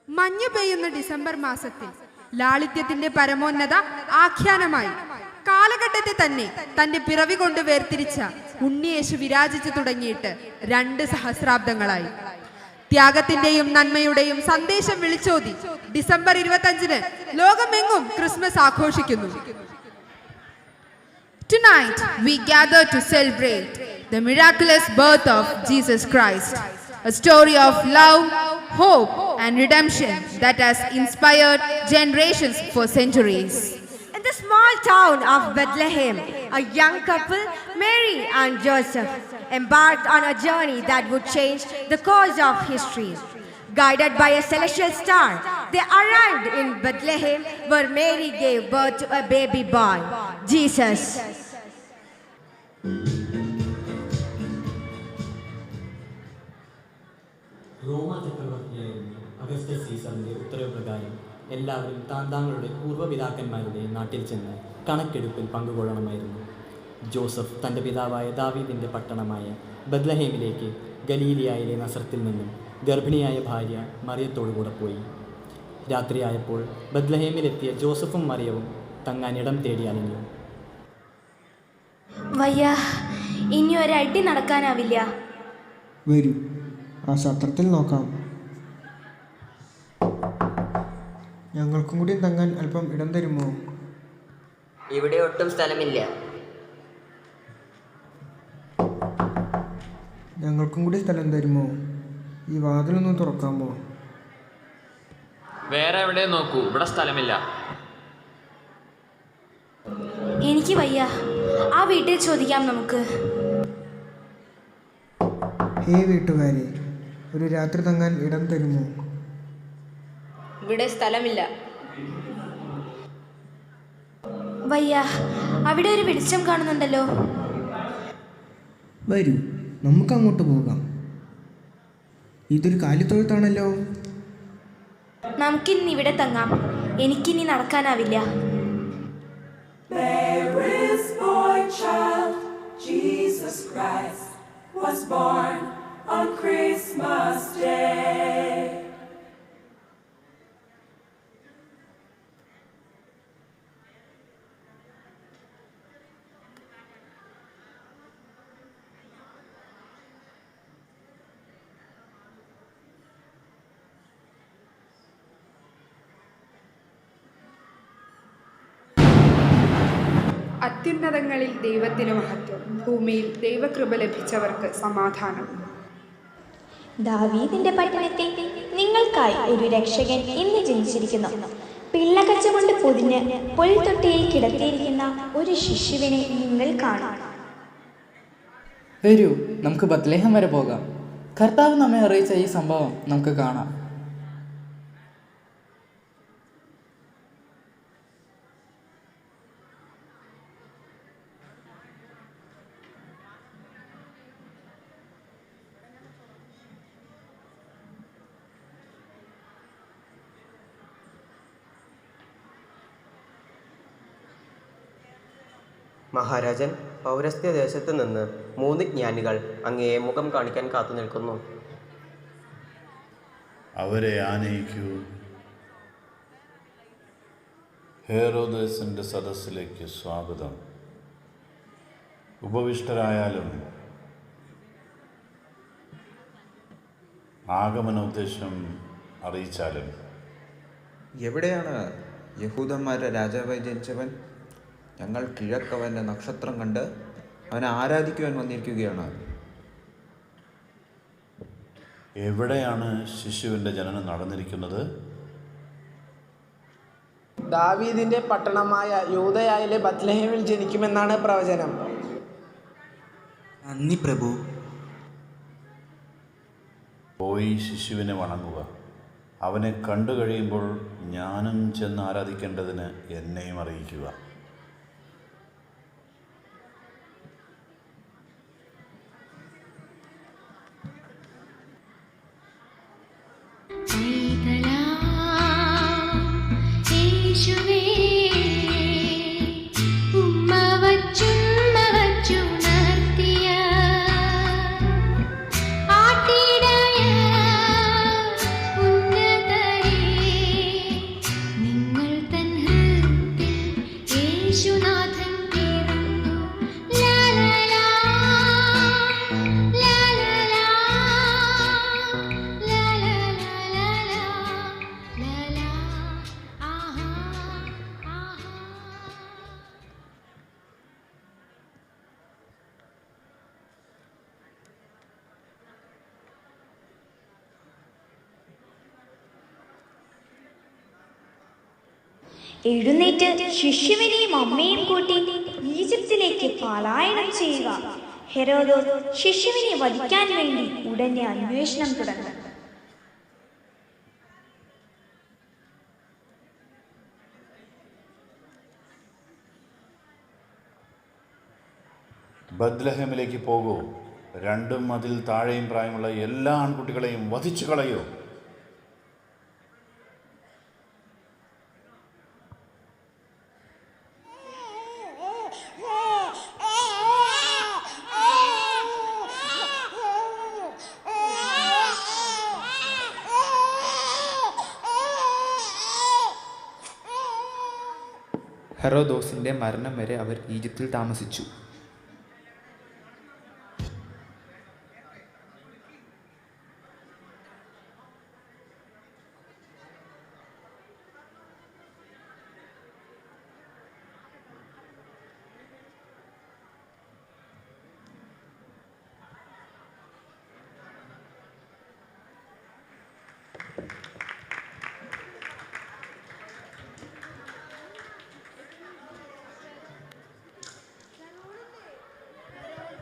മഞ്ഞു പെയ്യുന്ന ഡിസംബർ മാസത്തിൽ ലാളിത്യത്തിന്റെ പരമോന്നത ആഖ്യാനമായി കാലഘട്ടത്തെ തന്നെ തന്റെ പിറവി കൊണ്ട് വേർതിരിച്ച ഉണ്ണിയേശു വിരാജിച്ചു തുടങ്ങിയിട്ട് 2 സഹസ്രാബ്ദങ്ങളായി. ത്യാഗത്തിന്റെയും നന്മയുടെയും സന്ദേശം വിളിച്ചോതി ഡിസംബർ 25-ന് ലോകമെങ്ങും ക്രിസ്മസ് ആഘോഷിക്കുന്നു. Tonight we gather to celebrate the miraculous birth of Jesus Christ, a story of love, hope and redemption that has inspired generations for centuries. In the small town of Bethlehem, a young couple, Mary and Joseph, embarked on a journey that would change the course of history. Guided by a celestial star, they arrived in Bethlehem, where Mary gave birth to a baby boy, Jesus. റോമ ചക്രവർത്തിയായിരുന്ന Augustus സീസറിന്റെ ഉത്തരവ് പ്രകാരം എല്ലാവരും താങ്കളുടെ പൂർവ്വപിതാക്കന്മാരുടെ നാട്ടിൽ ചെന്ന് കണക്കെടുപ്പിൽ പങ്കുകൊള്ളണമായിരുന്നു. Joseph തൻ്റെ പിതാവായ ദാവീദിൻ്റെ പട്ടണമായ ബത്ലഹേമിലേക്ക് ഗലീലിയായിലെ നസറത്തിൽ നിന്നും ഗർഭിണിയായ ഭാര്യ മറിയത്തോടുകൂടെ പോയി. രാത്രിയായപ്പോൾ ബത്ലഹേമിലെത്തിയ ജോസഫും മറിയവും തങ്ങാനിടം തേടി അലഞ്ഞു. വയ്യ, ഇനി ഒരടി നടക്കാനാവില്ല. വരൂ, ആ സത്രത്തിൽ നോക്കാം. ഞങ്ങൾക്കും കൂടി തങ്ങാൻ അല്പം ഇടം തരുമോ? ഇവിടെ ഒട്ടും സ്ഥലമില്ല. ഞങ്ങൾക്കും കൂടി സ്ഥലം തരുമോ? ഈ വാതിലൊന്ന് തുറക്കാമോ? വേറെ എവിടെ നോക്കൂ, ഇവിടെ സ്ഥലമില്ല. എനിക്ക് വയ്യ, ആ വീട്ടിൽ ചോദിക്കാം നമുക്ക്. ഹേ വീട്ടുകാരെ, ഒരു രാത്രി തങ്ങാൻ ഇടം തരുമോ? ഇവിടെ സ്ഥലമില്ല. വയ്യ, അവിടെ ഒരു വെളിച്ചം കാണുന്നുണ്ടല്ലോ. വരൂ, നമുക്ക് അങ്ങോട്ട് പോകാം. ഇതൊരു കാലിത്തൊഴുത്താണല്ലോ. നമുക്കിന്ന് ഇവിടെ തങ്ങാം. എനിക്കിനി നടക്കാനാവില്ല. There is boy child, Jesus Christ was born on Christmas Day. അത്യുന്നതങ്ങളിൽ ദൈവത്തിന് മഹത്വം, ഭൂമിയിൽ ദൈവകൃപ ലഭിച്ചവർക്ക് സമാധാനം. ദാവീദിന്റെ പട്ടണത്തിൽ നിങ്ങൾക്കായി ഒരു രക്ഷകൻ ഇന്ന് ജനിച്ചിരിക്കുന്നു. പിള്ളകച്ച കൊണ്ട് പൊതിഞ്ഞ് പുൽത്തൊട്ടിയിൽ കിടത്തിയിരിക്കുന്ന ഒരു ശിശുവിനെ നിങ്ങൾ കാണാം. വരൂ, നമുക്ക് ബത്ലഹേം വരെ പോകാം. കർത്താവ് നമ്മെ അറിയിച്ച ഈ സംഭവം നമുക്ക് കാണാം. മഹാരാജൻ, പൗരസ്ത്യ ദേശത്ത് നിന്ന് 3 ജ്ഞാനികൾ അങ്ങയെ മുഖം കാണിക്കാൻ കാത്തു നിൽക്കുന്നു. അവരെ ആനയിക്കൂ. ഹേറോദേസിൻ്റെ സദസ്സിലേക്ക് സ്വാഗതം. ഉപവിഷ്ടരായാലും ആഗമന ഉദ്ദേശം അറിയിച്ചാലും. എവിടെയാണ് യഹൂദന്മാരുടെ രാജാവായി ജനിച്ചവൻ? ഞങ്ങൾ കിഴക്കവൻ്റെ നക്ഷത്രം കണ്ട് അവനെ ആരാധിക്കുവാൻ വന്നിരിക്കുകയാണ്. എവിടെയാണ് ശിശുവിൻ്റെ ജനനം നടന്നിരിക്കുന്നത്? ദാവീദിന്റെ പട്ടണമായ യൂദയായിലെ ബത്ലഹേമിൽ ജനിക്കുമെന്നാണ് പ്രവചനം. നന്ദി പ്രഭു. പോയി ശിശുവിനെ വണങ്ങുക. അവനെ കണ്ടു കഴിയുമ്പോൾ ഞാനും ചെന്ന് ആരാധിക്കേണ്ടതിന് എന്നെയും അറിയിക്കുക. ഉന്നതരിൽ എഴുന്നേറ്റ് ശിശുവിനെയും അമ്മയും കൂട്ടി ഈജിപ്തിലേക്ക് പലായനം ചെയ്യുക. ഹെരോദോസ് ശിശുവിനെ വധിക്കാൻ വേണ്ടി ഉടനെ അന്വേഷണം തുടങ്ങി. ബത്ലഹേമിലേക്ക് പോകൂ, രണ്ടും അതിൽ താഴെയും പ്രായമുള്ള എല്ലാ ആൺകുട്ടികളെയും വധിച്ചു കളയൂ. ഹെറോദോസിൻ്റെ മരണം വരെ അവർ ഈജിപ്തിൽ താമസിച്ചു.